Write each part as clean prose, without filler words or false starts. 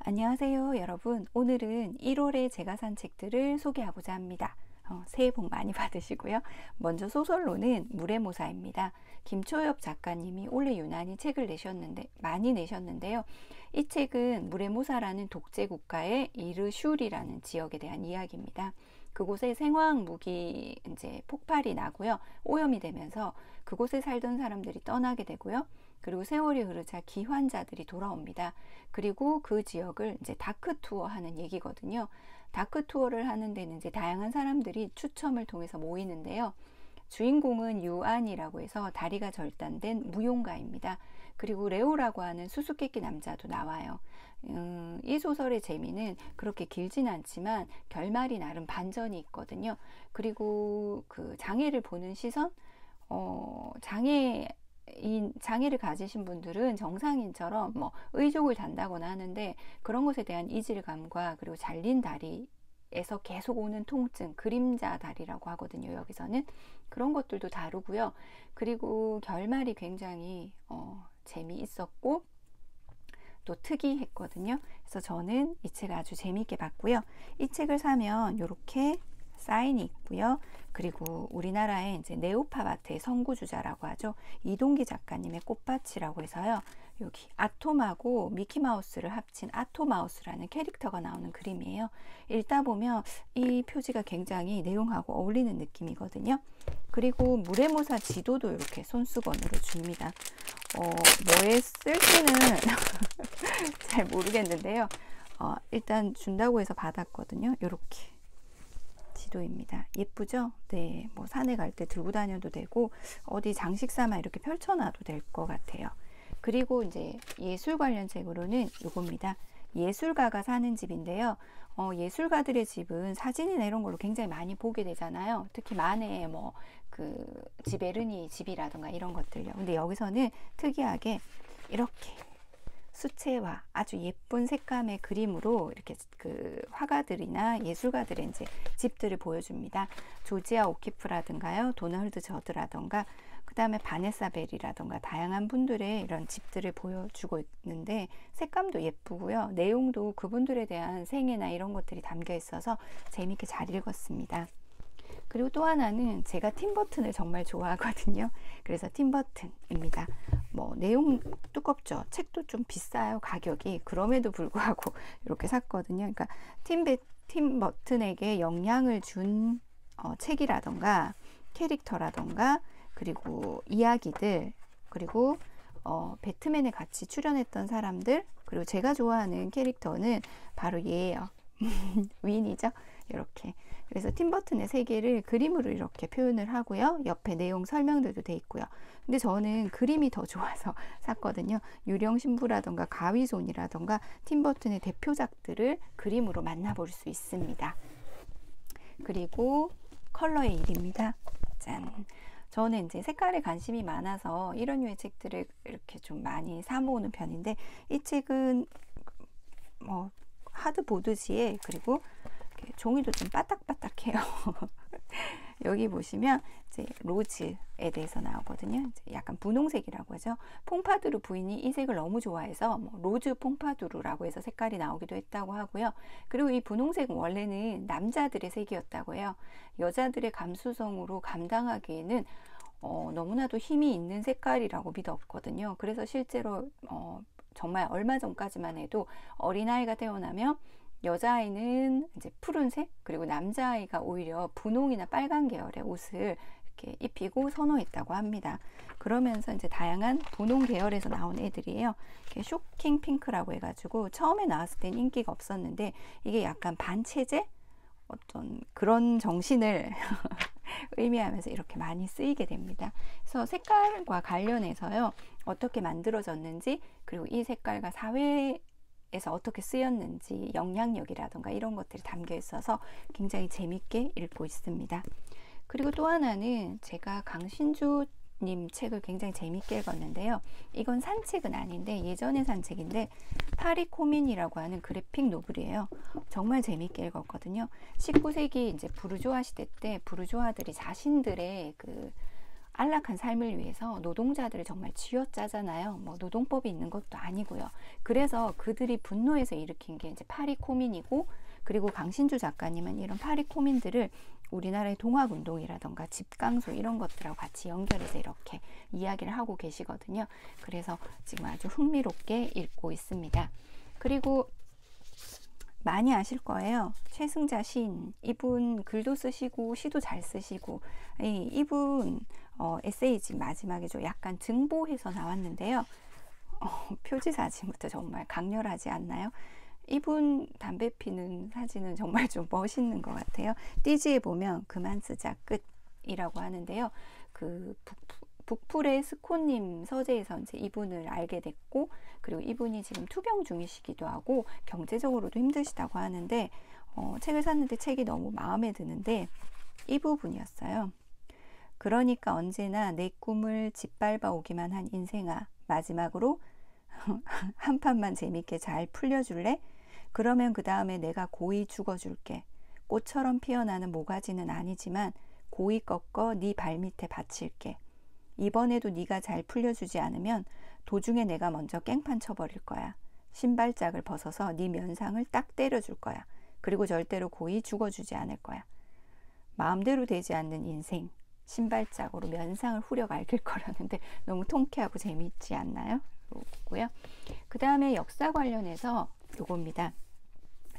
안녕하세요 여러분. 오늘은 1월에 제가 산 책들을 소개하고자 합니다. 새해 복 많이 받으시고요. 먼저 소설로는 물의 모사입니다. 김초엽 작가님이 올해 유난히 책을 많이 내셨는데요. 이 책은 물의 모사라는 독재 국가의 이르슈리라는 지역에 대한 이야기입니다. 그곳에 생화학 무기 폭발이 나고요. 오염이 되면서 그곳에 살던 사람들이 떠나게 되고요. 그리고 세월이 흐르자 기환자들이 돌아옵니다. 그리고 그 지역을 다크 투어 하는 얘기거든요. 다크 투어를 하는 데는 다양한 사람들이 추첨을 통해서 모이는데요. 주인공은 유안이라고 해서 다리가 절단된 무용가입니다. 그리고 레오라고 하는 수수께끼 남자도 나와요. 이 소설의 재미는 그렇게 길진 않지만 결말이 나름 반전이 있거든요. 그리고 그 장애를 보는 시선, 장애를 가지신 분들은 정상인처럼 의족을 단다거나 하는데 그런 것에 대한 이질감과 그리고 잘린 다리에서 계속 오는 통증, 그림자 다리라고 하거든요. 여기서는 그런 것들도 다루고요. 그리고 결말이 굉장히 재미있었고 또 특이했거든요. 그래서 저는 이 책을 아주 재미있게 봤고요. 이 책을 사면 이렇게 사인이 있고요. 그리고 우리나라의 네오팝 아트의 선구주자라고 하죠. 이동기 작가님의 꽃밭이라고 해서요. 여기 아톰하고 미키마우스를 합친 아토마우스라는 캐릭터가 나오는 그림이에요. 읽다 보면 이 표지가 굉장히 내용하고 어울리는 느낌이거든요. 그리고 물의 모사 지도도 이렇게 손수건으로 줍니다. 뭐에 쓸지는 잘 모르겠는데요. 일단 준다고 해서 받았거든요. 이렇게 지도입니다. 예쁘죠? 네, 산에 갈 때 들고 다녀도 되고 어디 장식 삼아 이렇게 펼쳐놔도 될 것 같아요. 그리고 예술 관련 책으로는 이겁니다. 예술가가 사는 집인데요. 예술가들의 집은 사진이나 이런 걸로 굉장히 많이 보게 되잖아요. 특히 만에 그 지베르니 집이라던가 이런 것들요. 근데 여기서는 특이하게 이렇게 수채화 아주 예쁜 색감의 그림으로 이렇게 그 화가들이나 예술가들의 집들을 보여줍니다. 조지아 오키프라든가요, 도널드 저드라던가, 그 다음에 바네사 벨이라던가 다양한 분들의 이런 집들을 보여주고 있는데 색감도 예쁘고요. 내용도 그분들에 대한 생애나 이런 것들이 담겨 있어서 재미있게 잘 읽었습니다. 그리고 또 하나는 제가 팀버튼을 정말 좋아하거든요. 그래서 팀버튼입니다. 내용 두껍죠. 책도 좀 비싸요. 가격이. 그럼에도 불구하고 이렇게 샀거든요. 그러니까 팀버튼에게 영향을 준 책이라던가 캐릭터라던가 그리고 이야기들, 그리고 배트맨에 같이 출연했던 사람들, 그리고 제가 좋아하는 캐릭터는 바로 얘예요. 윈이죠. 이렇게. 그래서 팀버튼의 세계를 그림으로 이렇게 표현을 하고요. 옆에 내용 설명들도 돼 있고요. 근데 저는 그림이 더 좋아서 샀거든요. 유령신부라던가 가위손이라던가 팀버튼의 대표작들을 그림으로 만나볼 수 있습니다. 그리고 컬러의 일입니다. 짠! 저는 색깔에 관심이 많아서 이런 류의 책들을 이렇게 좀 많이 사 모으는 편인데 이 책은 하드보드지에 그리고 종이도 좀 바닥바닥해요. 여기 보시면 로즈에 대해서 나오거든요. 약간 분홍색이라고 하죠. 퐁파두르 부인이 이 색을 너무 좋아해서 로즈 퐁파두르라고 해서 색깔이 나오기도 했다고 하고요. 그리고 이 분홍색은 원래는 남자들의 색이었다고 해요. 여자들의 감수성으로 감당하기에는 너무나도 힘이 있는 색깔이라고 믿었거든요. 그래서 실제로 정말 얼마 전까지만 해도 어린아이가 태어나면 여자아이는 푸른색, 그리고 남자아이가 오히려 분홍이나 빨간 계열의 옷을 이렇게 입히고 선호했다고 합니다. 그러면서 다양한 분홍 계열에서 나온 애들이에요. 쇼킹 핑크라고 해가지고 처음에 나왔을 땐 인기가 없었는데 이게 약간 반체제? 어떤 그런 정신을 의미하면서 이렇게 많이 쓰이게 됩니다. 그래서 색깔과 관련해서요, 어떻게 만들어졌는지, 그리고 이 색깔과 사회에서 어떻게 쓰였는지 영향력이라던가 이런 것들이 담겨 있어서 굉장히 재밌게 읽고 있습니다. 그리고 또 하나는 제가 강신주 님 책을 굉장히 재밌게 읽었는데요. 이건 산 책은 아닌데 예전에 산 책인데 파리 코민이라고 하는 그래픽 노블이에요. 정말 재밌게 읽었거든요. 19세기 부르주아 시대 때 부르주아들이 자신들의 그 안락한 삶을 위해서 노동자들을 정말 쥐어짜잖아요. 뭐 노동법이 있는 것도 아니고요. 그래서 그들이 분노해서 일으킨 게 이제 파리코민이고, 그리고 강신주 작가님은 이런 파리코민들을 우리나라의 동학운동이라던가 집강소 이런 것들하고 같이 연결해서 이렇게 이야기를 하고 계시거든요. 그래서 지금 아주 흥미롭게 읽고 있습니다. 그리고 많이 아실 거예요. 최승자 시인. 이분 글도 쓰시고 시도 잘 쓰시고, 이분 에세이집 마지막에 약간 증보해서 나왔는데요. 표지 사진부터 정말 강렬하지 않나요? 이분 담배 피는 사진은 정말 좀 멋있는 것 같아요. 띠지에 보면 그만 쓰자 끝이라고 하는데요. 그 북풀의 스코님 서재에서 이제 이분을 알게 됐고, 그리고 이분이 지금 투병 중이시기도 하고 경제적으로도 힘드시다고 하는데, 책을 샀는데 책이 너무 마음에 드는데 이 부분이었어요. 그러니까 언제나 내 꿈을 짓밟아 오기만 한 인생아, 마지막으로 한 판만 재밌게 잘 풀려줄래? 그러면 그 다음에 내가 고이 죽어줄게. 꽃처럼 피어나는 모가지는 아니지만 고이 꺾어 네 발밑에 받칠게. 이번에도 네가 잘 풀려주지 않으면 도중에 내가 먼저 깽판 쳐버릴 거야. 신발짝을 벗어서 네 면상을 딱 때려줄 거야. 그리고 절대로 고이 죽어주지 않을 거야. 마음대로 되지 않는 인생, 신발짝으로 면상을 후려 갈길 거라는데 너무 통쾌하고 재미있지 않나요? 요거고요. 그 다음에 역사 관련해서 요겁니다.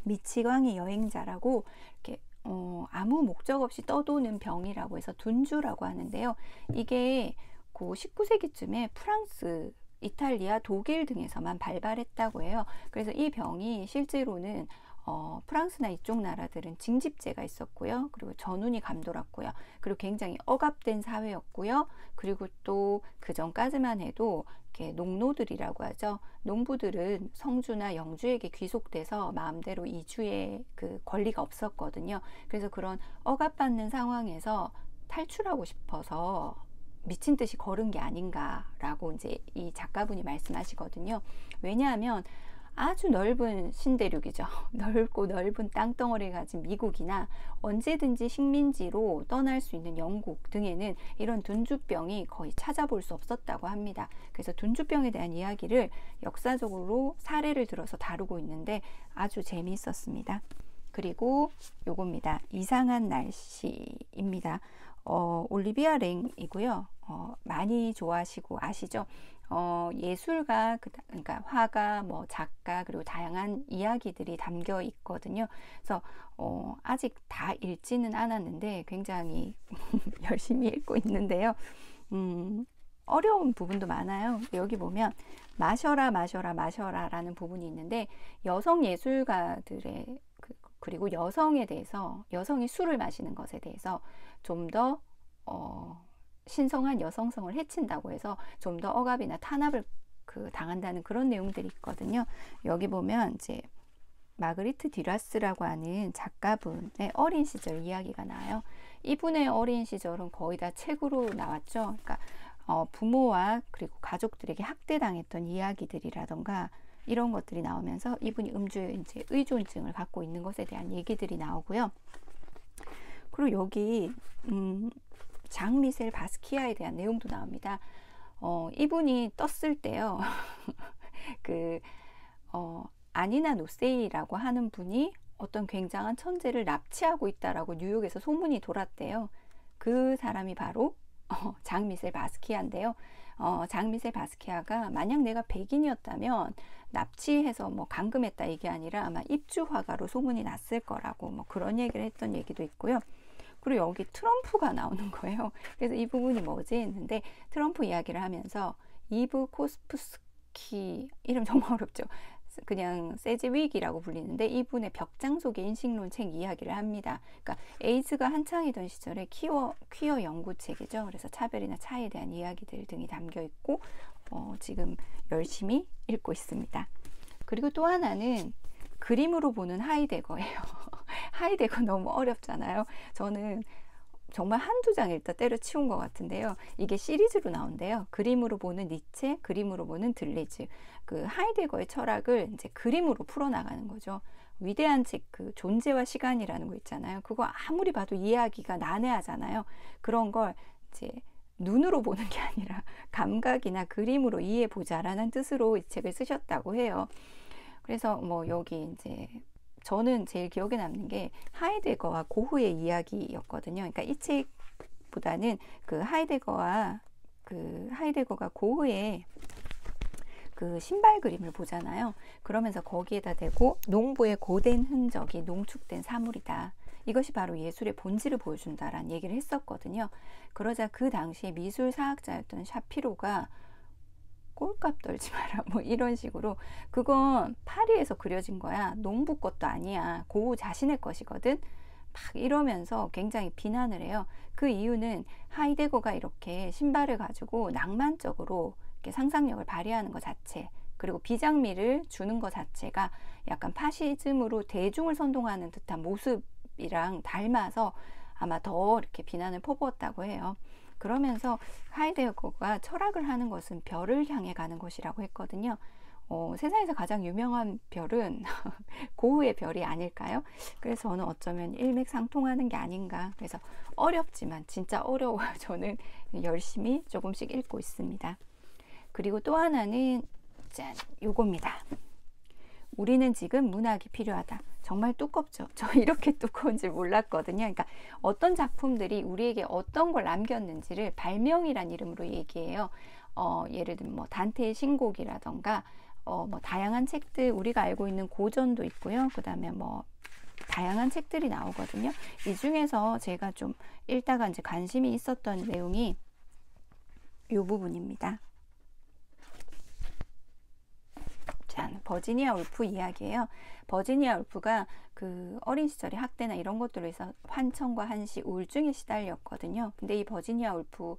미치광이 여행자라고 이렇게 아무 목적 없이 떠도는 병이라고 해서 둔주라고 하는데요. 이게 그 19세기쯤에 프랑스, 이탈리아, 독일 등에서만 발발했다고 해요. 그래서 이 병이 실제로는 프랑스나 이쪽 나라들은 징집제가 있었고요. 그리고 전운이 감돌았고요. 그리고 굉장히 억압된 사회였고요. 그리고 또 그 전까지만 해도 이렇게 농노들이라고 하죠. 농부들은 성주나 영주에게 귀속돼서 마음대로 이주의 그 권리가 없었거든요. 그래서 그런 억압받는 상황에서 탈출하고 싶어서 미친 듯이 걸은 게 아닌가라고 이제 이 작가분이 말씀하시거든요. 왜냐하면 아주 넓은 신대륙이죠. 넓고 넓은 땅덩어리를 가진 미국이나 언제든지 식민지로 떠날 수 있는 영국 등에는 이런 둔주병이 거의 찾아볼 수 없었다고 합니다. 그래서 둔주병에 대한 이야기를 역사적으로 사례를 들어서 다루고 있는데 아주 재미있었습니다. 그리고 요겁니다. 이상한 날씨입니다. 올리비아 랭이고요. 많이 좋아하시고 아시죠? 예술가, 그러니까 화가, 뭐 작가, 그리고 다양한 이야기들이 담겨 있거든요. 그래서 아직 다 읽지는 않았는데 굉장히 열심히 읽고 있는데요. 어려운 부분도 많아요. 여기 보면 마셔라 마셔라 마셔라라는 부분이 있는데, 여성 예술가들의 그리고 여성에 대해서, 여성이 술을 마시는 것에 대해서 좀 더 신성한 여성성을 해친다고 해서 좀 더 억압이나 탄압을 당한다는 그런 내용들이 있거든요. 여기 보면 이제 마그리트 듀라스라고 하는 작가분의 어린 시절 이야기가 나와요. 이분의 어린 시절은 거의 다 책으로 나왔죠. 그러니까 부모와 그리고 가족들에게 학대당했던 이야기들이라던가 이런 것들이 나오면서 이분이 음주에 이제 의존증을 갖고 있는 것에 대한 얘기들이 나오고요. 그리고 여기 장미셀 바스키아에 대한 내용도 나옵니다. 이분이 떴을 때요. 아니나 노세이라고 하는 분이 어떤 굉장한 천재를 납치하고 있다라고 뉴욕에서 소문이 돌았대요. 그 사람이 바로 장미셀 바스키아인데요. 장미셀 바스키아가 만약 내가 백인이었다면 납치해서 뭐 감금했다 이게 아니라 아마 입주화가로 소문이 났을 거라고 뭐 그런 얘기를 했던 얘기도 있고요. 그리고 여기 트럼프가 나오는 거예요. 그래서 이 부분이 뭐지 했는데, 트럼프 이야기를 하면서 이브 코스프스키, 이름 정말 어렵죠. 그냥 세즈윅이라고 불리는데 이분의 벽장 속의 인식론 책 이야기를 합니다. 그러니까 에이즈가 한창이던 시절에 퀴어 연구책이죠. 그래서 차별이나 차이에 대한 이야기들 등이 담겨 있고 지금 열심히 읽고 있습니다. 그리고 또 하나는 그림으로 보는 하이데거예요. 하이데거 너무 어렵잖아요. 저는 정말 한두 장 읽다 때려치운 것 같은데요. 이게 시리즈로 나온대요. 그림으로 보는 니체, 그림으로 보는 들리즈. 그 하이데거의 철학을 이제 그림으로 풀어나가는 거죠. 위대한 책, 그 존재와 시간이라는 거 있잖아요. 그거 아무리 봐도 이해하기가 난해하잖아요. 그런 걸 이제 눈으로 보는 게 아니라 감각이나 그림으로 이해해보자라는 뜻으로 이 책을 쓰셨다고 해요. 그래서 뭐 여기 이제 저는 제일 기억에 남는 게 하이데거와 고흐의 이야기였거든요. 그러니까 이 책보다는 그 하이데거가 고흐의 그 신발 그림을 보잖아요. 그러면서 거기에다 대고 농부의 고된 흔적이 농축된 사물이다. 이것이 바로 예술의 본질을 보여준다라는 얘기를 했었거든요. 그러자 그 당시에 미술사학자였던 샤피로가 꼴값 떨지 마라 뭐 이런 식으로 그건 파리에서 그려진 거야. 농부 것도 아니야. 고흐 자신의 것이거든. 막 이러면서 굉장히 비난을 해요. 그 이유는 하이데거가 이렇게 신발을 가지고 낭만적으로 이렇게 상상력을 발휘하는 것 자체, 그리고 비장미를 주는 것 자체가 약간 파시즘으로 대중을 선동하는 듯한 모습이랑 닮아서 아마 더 이렇게 비난을 퍼부었다고 해요. 그러면서 하이데거가 철학을 하는 것은 별을 향해 가는 것이라고 했거든요. 세상에서 가장 유명한 별은 고흐의 별이 아닐까요? 그래서 저는 어쩌면 일맥상통하는 게 아닌가. 그래서 어렵지만 진짜 어려워요. 저는 열심히 조금씩 읽고 있습니다. 그리고 또 하나는 짠, 요겁니다. 우리는 지금 문학이 필요하다. 정말 두껍죠. 저 이렇게 두꺼운지 몰랐거든요. 그러니까 어떤 작품들이 우리에게 어떤 걸 남겼는지를 발명이란 이름으로 얘기해요. 예를 들면 뭐 단테의 신곡이라던가 뭐 다양한 책들, 우리가 알고 있는 고전도 있고요. 그 다음에 뭐 다양한 책들이 나오거든요. 이 중에서 제가 좀 읽다가 이제 관심이 있었던 내용이 이 부분입니다. 짠, 버지니아 울프 이야기예요. 버지니아 울프가 그 어린 시절에 학대나 이런 것들로 해서 환청과 한시, 우울증에 시달렸거든요. 근데 이 버지니아 울프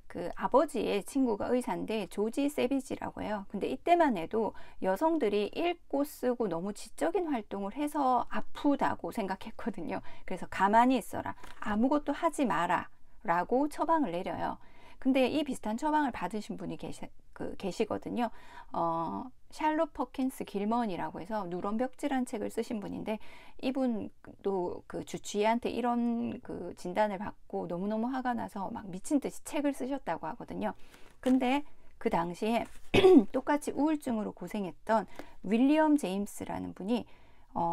그 아버지의 친구가 의사인데 조지 세비지라고 해요. 근데 이때만 해도 여성들이 읽고 쓰고 너무 지적인 활동을 해서 아프다고 생각했거든요. 그래서 가만히 있어라, 아무것도 하지 마라 라고 처방을 내려요. 근데 이 비슷한 처방을 받으신 분이 계시거든요. 샬롯 퍼킨스 길먼이라고 해서 누런벽지라는 책을 쓰신 분인데, 이분도 그 주치의한테 이런 그 진단을 받고 너무너무 화가 나서 막 미친 듯이 책을 쓰셨다고 하거든요. 근데 그 당시에 똑같이 우울증으로 고생했던 윌리엄 제임스라는 분이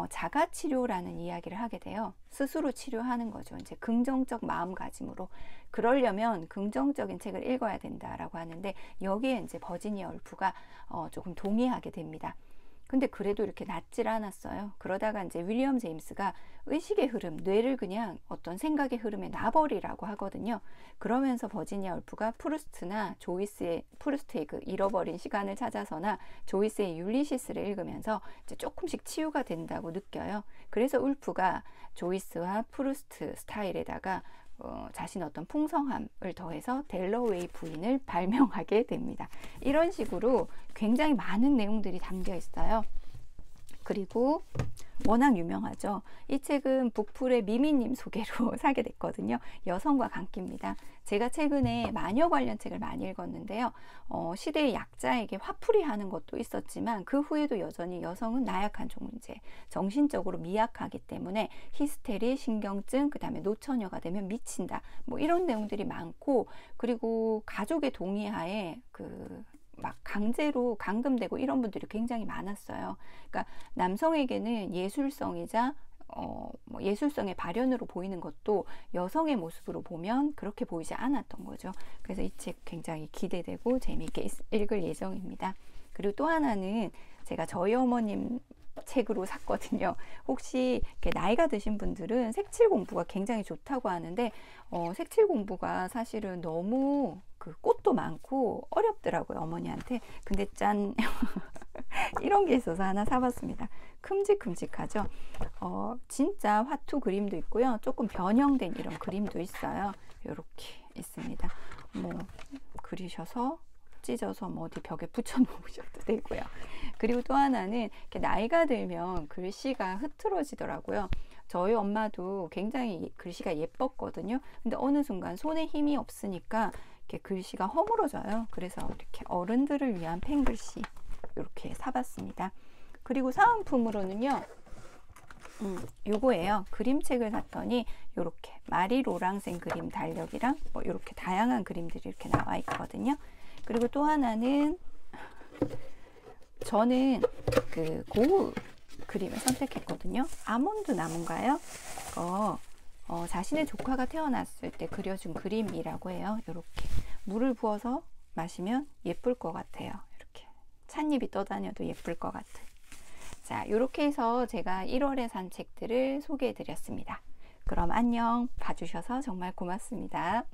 자가치료라는 이야기를 하게 돼요. 스스로 치료하는 거죠. 이제 긍정적 마음가짐으로. 그러려면 긍정적인 책을 읽어야 된다라고 하는데, 여기에 이제 버지니아 울프가 조금 동의하게 됩니다. 근데 그래도 이렇게 낫질 않았어요. 그러다가 이제 윌리엄 제임스가 의식의 흐름, 뇌를 그냥 어떤 생각의 흐름에 놔버리라고 하거든요. 그러면서 버지니아 울프가 프루스트의 그 잃어버린 시간을 찾아서나 조이스의 율리시스를 읽으면서 이제 조금씩 치유가 된다고 느껴요. 그래서 울프가 조이스와 프루스트 스타일에다가 자신의 어떤 풍성함을 더해서 델러웨이 부인을 발명하게 됩니다. 이런 식으로 굉장히 많은 내용들이 담겨 있어요. 그리고 워낙 유명하죠. 이 책은 북풀의 미미님 소개로 사게 됐거든요. 여성과 강기입니다. 제가 최근에 마녀 관련 책을 많이 읽었는데요. 시대의 약자에게 화풀이하는 것도 있었지만 그 후에도 여전히 여성은 나약한 존재, 정신적으로 미약하기 때문에 히스테리, 신경증, 그 다음에 노처녀가 되면 미친다. 뭐 이런 내용들이 많고, 그리고 가족의 동의하에 막 강제로 감금되고 이런 분들이 굉장히 많았어요. 그러니까 남성에게는 예술성이자 뭐 예술성의 발현으로 보이는 것도 여성의 모습으로 보면 그렇게 보이지 않았던 거죠. 그래서 이 책 굉장히 기대되고 재미있게 읽을 예정입니다. 그리고 또 하나는 제가 저희 어머님 책으로 샀거든요. 혹시 이렇게 나이가 드신 분들은 색칠 공부가 굉장히 좋다고 하는데 색칠 공부가 사실은 너무 그 꽃도 많고 어렵더라고요, 어머니한테. 근데 짠 이런 게 있어서 하나 사봤습니다. 큼직큼직하죠. 진짜 화투 그림도 있고요. 조금 변형된 이런 그림도 있어요. 이렇게 있습니다. 뭐 그리셔서 찢어서 뭐 어디 벽에 붙여 놓으셔도 되고요. 그리고 또 하나는 이렇게 나이가 들면 글씨가 흐트러지더라고요. 저희 엄마도 굉장히 글씨가 예뻤거든요. 근데 어느 순간 손에 힘이 없으니까 이렇게 글씨가 허물어져요. 그래서 이렇게 어른들을 위한 펜글씨 이렇게 사봤습니다. 그리고 사은품으로는요, 요거예요. 그림책을 샀더니 요렇게 마리 로랑생 그림 달력이랑 뭐 요렇게 다양한 그림들이 이렇게 나와 있거든요. 그리고 또 하나는 저는 그 고흐 그림을 선택했거든요. 아몬드 나무인가요? 자신의 조카가 태어났을 때 그려준 그림이라고 해요. 이렇게 물을 부어서 마시면 예쁠 것 같아요. 이렇게 찻잎이 떠다녀도 예쁠 것 같은. 자, 이렇게 해서 제가 1월에 산 책들을 소개해 드렸습니다. 그럼 안녕. 봐주셔서 정말 고맙습니다.